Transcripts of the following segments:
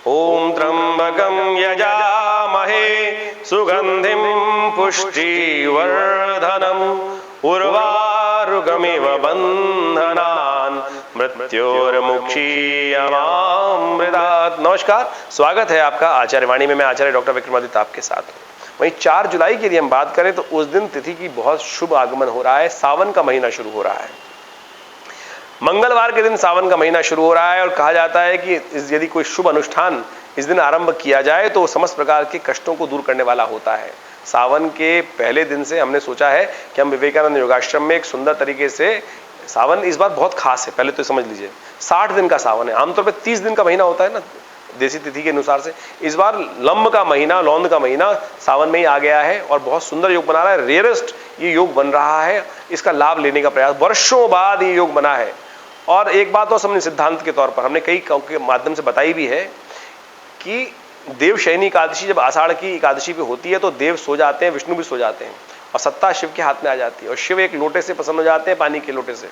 ओम त्र्यंबकं यजामहे सुगंधिं पुष्टिवर्धनम् उर्वारुकमिव बंधनान् मृत्योर्मुक्षीयमामृतात्। नमस्कार, स्वागत है आपका आचार्यवाणी में। मैं आचार्य डॉक्टर विक्रमादित्य आपके साथ हूँ। वहीं 4 जुलाई की यदि हम बात करें तो उस दिन तिथि की बहुत शुभ आगमन हो रहा है। सावन का महीना शुरू हो रहा है। मंगलवार के दिन सावन का महीना शुरू हो रहा है और कहा जाता है कि यदि कोई शुभ अनुष्ठान इस दिन आरंभ किया जाए तो समस्त प्रकार के कष्टों को दूर करने वाला होता है। सावन के पहले दिन से हमने सोचा है कि हम विवेकानंद योगाश्रम में एक सुंदर तरीके से, सावन इस बार बहुत खास है, पहले तो समझ लीजिए 60 दिन का सावन है। आमतौर पर 30 दिन का महीना होता है ना देसी तिथि के अनुसार से। इस बार लंब का महीना, लौंद का महीना सावन में ही आ गया है और बहुत सुंदर योग बना रहा है। रेयरेस्ट ये योग बन रहा है, इसका लाभ लेने का प्रयास, वर्षों बाद ये योग बना है। और एक बात और समझ, सिद्धांत के तौर पर हमने कई के माध्यम से बताई भी है कि देव शयनी एकादशी जब आषाढ़ की एकादशी पे होती है तो देव सो जाते हैं, विष्णु भी सो जाते हैं और सत्ता शिव के हाथ में आ जाती है और शिव एक लोटे से प्रसन्न हो जाते हैं, पानी के लोटे से।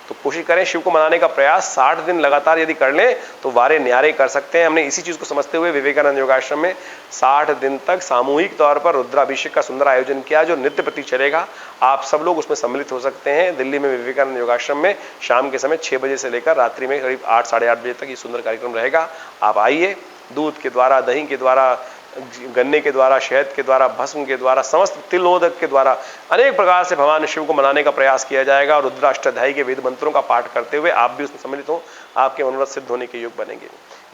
तो कोशिश करें शिव को मनाने का प्रयास 60 दिन लगातार यदि कर लें तो वारे न्यारे कर सकते हैं। हमने इसी चीज को समझते हुए विवेकानंद योगाश्रम में 60 दिन तक सामूहिक तौर पर रुद्राभिषेक का सुंदर आयोजन किया जो नित्य प्रति चलेगा। आप सब लोग उसमें सम्मिलित हो सकते हैं। दिल्ली में विवेकानंद योगाश्रम में शाम के समय 6 बजे से लेकर रात्रि में करीब 8 साढ़े 8 बजे तक ये सुंदर कार्यक्रम रहेगा। आप आइए। दूध के द्वारा, दही के द्वारा, गन्ने के द्वारा, शहद के द्वारा, भस्म के द्वारा, समस्त तिलोदक के द्वारा अनेक प्रकार से भगवान शिव को मनाने का प्रयास किया जाएगा और रुद्राष्टाध्यायी के वेद मंत्रों का पाठ करते हुए आप भी उसमें सम्मिलित हो। आपके मनोरथ सिद्ध होने के योग बनेंगे।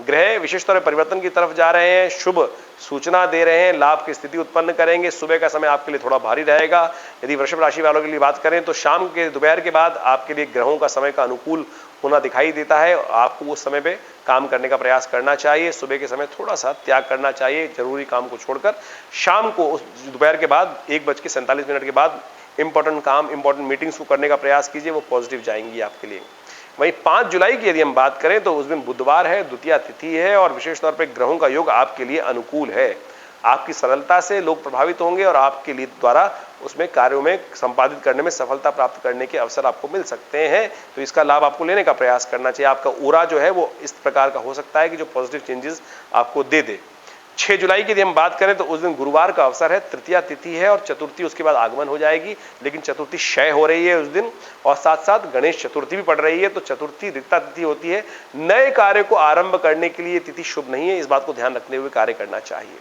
ग्रह विशेष तौर पर परिवर्तन की तरफ जा रहे हैं, शुभ सूचना दे रहे हैं, लाभ की स्थिति उत्पन्न करेंगे। सुबह का समय आपके लिए थोड़ा भारी रहेगा। यदि वृषभ राशि वालों के लिए बात करें तो शाम के, दोपहर के बाद आपके लिए ग्रहों का समय का अनुकूल होना दिखाई देता है। आपको उस समय पे काम करने का प्रयास करना चाहिए। सुबह के समय थोड़ा सा त्याग करना चाहिए जरूरी काम को छोड़कर। शाम को दोपहर के बाद 1:47 के बाद इंपॉर्टेंट काम, इंपॉर्टेंट मीटिंग्स को करने का प्रयास कीजिए, वो पॉजिटिव जाएंगी आपके लिए। वहीं 5 जुलाई की यदि हम बात करें तो उस दिन बुधवार है, द्वितीया तिथि है और विशेष तौर पर ग्रहों का योग आपके लिए अनुकूल है। आपकी सरलता से लोग प्रभावित होंगे और आपके लिए द्वारा उसमें कार्यों में संपादित करने में सफलता प्राप्त करने के अवसर आपको मिल सकते हैं। तो इसका लाभ आपको लेने का प्रयास करना चाहिए। आपका ओरा जो है वो इस प्रकार का हो सकता है कि जो पॉजिटिव चेंजेस आपको दे दे। 6 जुलाई की यदि हम बात करें तो उस दिन गुरुवार का अवसर है, तृतीया तिथि है और चतुर्थी उसके बाद आगमन हो जाएगी। लेकिन चतुर्थी क्षय हो रही है उस दिन और साथ साथ गणेश चतुर्थी भी पड़ रही है। तो चतुर्थी रिक्ता तिथि होती है। नए कार्य को आरंभ करने के लिए तिथि शुभ नहीं है, इस बात को ध्यान रखते हुए कार्य करना चाहिए।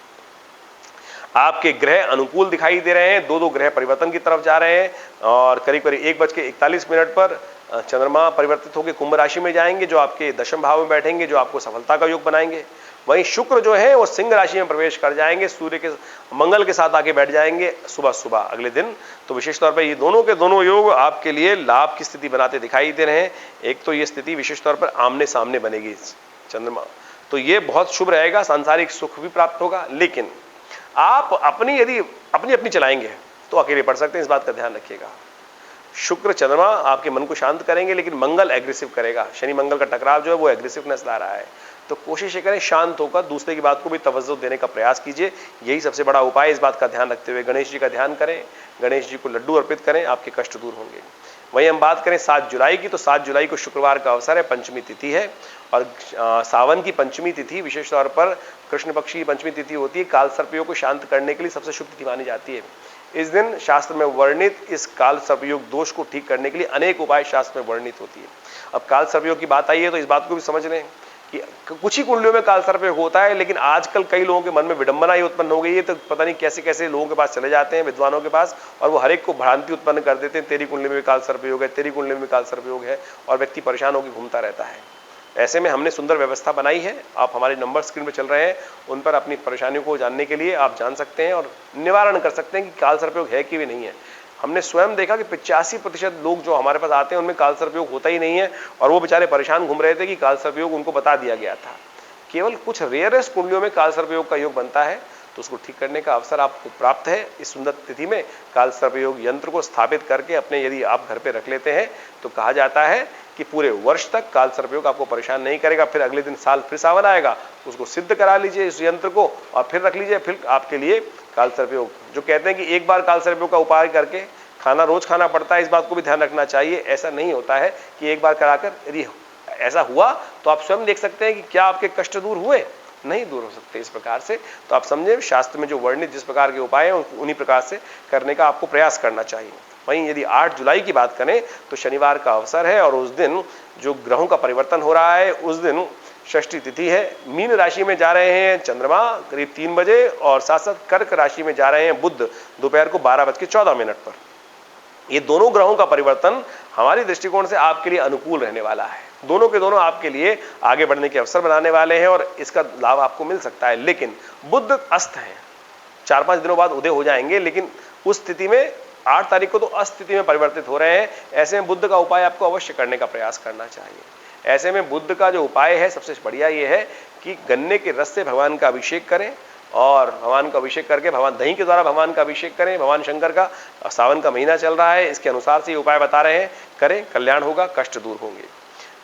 आपके ग्रह अनुकूल दिखाई दे रहे हैं। 2 ग्रह परिवर्तन की तरफ जा रहे हैं और करीब करीब 1:41 पर चंद्रमा परिवर्तित होकर कुंभ राशि में जाएंगे जो आपके दशम भाव में बैठेंगे, जो आपको सफलता का योग बनाएंगे। वहीं शुक्र जो है वो सिंह राशि में प्रवेश कर जाएंगे, सूर्य के, मंगल के साथ आके बैठ जाएंगे सुबह सुबह अगले दिन। तो विशेष तौर पर ये दोनों के दोनों योग आपके लिए लाभ की स्थिति बनाते दिखाई दे रहे हैं। एक तो ये स्थिति विशेष तौर पर आमने सामने बनेगी चंद्रमा, तो ये बहुत शुभ रहेगा। सांसारिक सुख भी प्राप्त होगा। लेकिन आप अपनी यदि अपनी चलाएंगे तो अकेले पड़ सकते हैं, इस बात का ध्यान रखिएगा। शुक्र चंद्रमा आपके मन को शांत करेंगे लेकिन मंगल एग्रेसिव करेगा। शनि मंगल का टकराव जो है वो एग्रेसिवनेस ला रहा है। तो कोशिश करें शांत होकर दूसरे की बात को भी तवज्जो देने का प्रयास कीजिए, यही सबसे बड़ा उपाय। इस बात का ध्यान रखते हुए गणेश जी का ध्यान करें, गणेश जी को लड्डू अर्पित करें, आपके कष्ट दूर होंगे। वहीं हम बात करें 7 जुलाई की तो 7 जुलाई को शुक्रवार का अवसर है, पंचमी तिथि है और सावन की पंचमी तिथि विशेष तौर पर कृष्ण पक्ष की पंचमी तिथि होती है। काल सर्पयोग को शांत करने के लिए सबसे शुभ तिथि मानी जाती है। इस दिन शास्त्र में वर्णित इस काल सर्पयोग दोष को ठीक करने के लिए अनेक उपाय शास्त्र में वर्णित होती है। अब काल सर्पयोग की बात आई है तो इस बात को भी समझ लें कि कुछ ही कुंडलियों में काल सर्पयोग होता है, लेकिन आजकल कई लोगों के मन में विडंबना ही उत्पन्न हो गई है। तो पता नहीं कैसे कैसे लोगों के पास चले जाते हैं, विद्वानों के पास, और वो हर एक को भ्रांति उत्पन्न कर देते हैं, तेरी कुंडली में भी काल सर्पयोग है, तेरी कुंडली में भी काल सर्पयोग है, और व्यक्ति परेशान होकर घूमता रहता है। ऐसे में हमने सुंदर व्यवस्था बनाई है। आप हमारे नंबर स्क्रीन पर चल रहे हैं, उन पर अपनी परेशानियों को जानने के लिए आप जान सकते हैं और निवारण कर सकते हैं कि काल सर्पयोग है कि भी नहीं है। हमने स्वयं देखा कि 85% लोग जो हमारे पास आते हैं उनमें काल सर्पयोग होता ही नहीं है और वो बेचारे परेशान घूम रहे थे कि काल सर्पयोग उनको बता दिया गया था। केवल कुछ रेयरेस्ट कुंडलियों में काल सर्पयोग का योग बनता है, तो उसको ठीक करने का अवसर आपको प्राप्त है। इस सुंदर तिथि में काल सर्पयोग यंत्र को स्थापित करके अपने यदि आप घर पे रख लेते हैं तो कहा जाता है कि पूरे वर्ष तक काल सर्पयोग आपको परेशान नहीं करेगा। फिर अगले दिन साल फिर सावन आएगा, उसको सिद्ध करा लीजिए इस यंत्र को और फिर रख लीजिए, फिर आपके लिए काल सर्पयोग, जो कहते हैं कि एक बार काल सर्पयोग का उपाय करके खाना रोज खाना पड़ता है, इस बात को भी ध्यान रखना चाहिए। ऐसा नहीं होता है कि एक बार कराकर, यदि ऐसा हुआ तो आप स्वयं देख सकते हैं कि क्या आपके कष्ट दूर हुए। नहीं दूर हो सकते इस प्रकार से। तो आप समझे, शास्त्र में जो वर्णित जिस प्रकार के उपाय हैं उन्हीं प्रकार से करने का आपको प्रयास करना चाहिए। वहीं यदि 8 जुलाई की बात करें तो शनिवार का अवसर है और उस दिन जो ग्रहों का परिवर्तन हो रहा है, उस दिन षष्ठी तिथि है। मीन राशि में जा रहे हैं चंद्रमा करीब 3 बजे और साथ साथ कर्क राशि में जा रहे हैं बुध दोपहर को 12:14 पर। ये दोनों ग्रहों का परिवर्तन हमारी दृष्टिकोण से आपके लिए अनुकूल रहने वाला है। दोनों के दोनों आपके लिए आगे बढ़ने के अवसर बनाने वाले हैं और इसका लाभ आपको मिल सकता है। लेकिन बुध अस्त है, 4-5 दिनों बाद उदय हो जाएंगे, लेकिन उस स्थिति में 8 तारीख को तो अस्त स्थिति में परिवर्तित हो रहे हैं। ऐसे में बुध का उपाय आपको अवश्य करने का प्रयास करना चाहिए। ऐसे में बुध का जो उपाय है सबसे बढ़िया ये है कि गन्ने के रस से भगवान का अभिषेक करें और भगवान का अभिषेक करके भगवान दही के द्वारा भगवान का अभिषेक करें। भगवान शंकर का सावन का महीना चल रहा है, इसके अनुसार से ये उपाय बता रहे हैं, करें, कल्याण होगा, कष्ट दूर होंगे।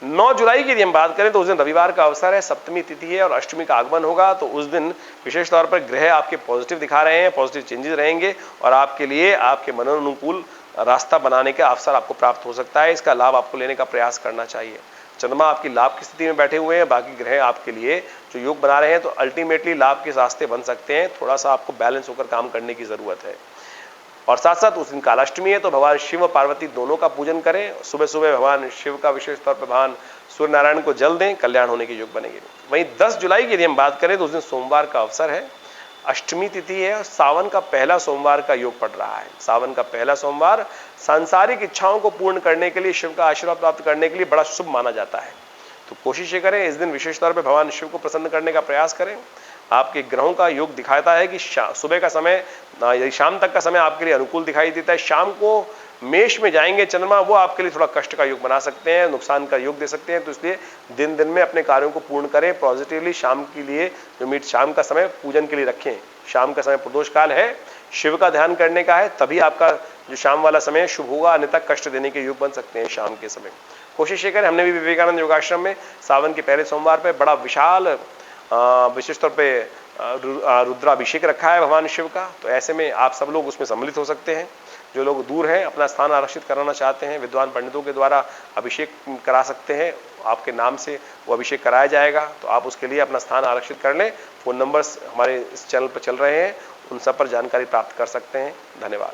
9 जुलाई की यदि हम बात करें तो उस दिन रविवार का अवसर है, सप्तमी तिथि है और अष्टमी का आगमन होगा। तो उस दिन विशेष तौर पर ग्रह आपके पॉजिटिव दिखा रहे हैं, पॉजिटिव चेंजेस रहेंगे और आपके लिए आपके मनोनुकूल रास्ता बनाने का अवसर आपको प्राप्त हो सकता है। इसका लाभ आपको लेने का प्रयास करना चाहिए। चंद्रमा आपकी लाभ की स्थिति में बैठे हुए हैं, बाकी ग्रह आपके लिए जो योग बना रहे हैं, तो अल्टीमेटली लाभ के रास्ते बन सकते हैं। थोड़ा सा आपको बैलेंस होकर काम करने की जरूरत है। और साथ साथ उस दिन कालाष्टमी है, तो भगवान शिव और पार्वती दोनों का पूजन करें। सुबह सुबह भगवान शिव का विशेष तौर पर भगवान सूर्य नारायण को जल दें, कल्याण होने के योग बनेंगे। वहीं 10 जुलाई की यदि हम बात करें तो उस दिन सोमवार का अवसर है, अष्टमी तिथि है और सावन का पहला सोमवार का योग पड़ रहा है। सावन का पहला सोमवार सांसारिक इच्छाओं को पूर्ण करने के लिए, शिव का आशीर्वाद प्राप्त करने के लिए बड़ा शुभ माना जाता है। तो कोशिश ये करें इस दिन विशेष तौर पर भगवान शिव को प्रसन्न करने का प्रयास करें। आपके ग्रहों का योग दिखाता है कि सुबह का समय यदि शाम तक का समय आपके लिए अनुकूल दिखाई देता है। शाम को मेष में जाएंगे चंद्रमा, वो आपके लिए थोड़ा कष्ट का योग बना सकते हैं, नुकसान का योग दे सकते हैं। तो इसलिए दिन दिन में अपने कार्यों को पूर्ण करें पॉजिटिवली। शाम के लिए जो शाम का समय पूजन के लिए रखें। शाम का समय प्रदोष काल है, शिव का ध्यान करने का है, तभी आपका जो शाम वाला समय शुभ होगा, अन्यथा कष्ट देने के योग बन सकते हैं शाम के समय। कोशिश ये करें, हमने भी विवेकानंद योगाश्रम में सावन के पहले सोमवार पर बड़ा विशाल विशेष तौर पे रुद्राभिषेक रखा है भगवान शिव का। तो ऐसे में आप सब लोग उसमें सम्मिलित हो सकते हैं। जो लोग दूर हैं, अपना स्थान आरक्षित कराना चाहते हैं, विद्वान पंडितों के द्वारा अभिषेक करा सकते हैं। आपके नाम से वो अभिषेक कराया जाएगा, तो आप उसके लिए अपना स्थान आरक्षित कर लें। फ़ोन नंबर्स हमारे इस चैनल पर चल रहे हैं, उन सब पर जानकारी प्राप्त कर सकते हैं। धन्यवाद।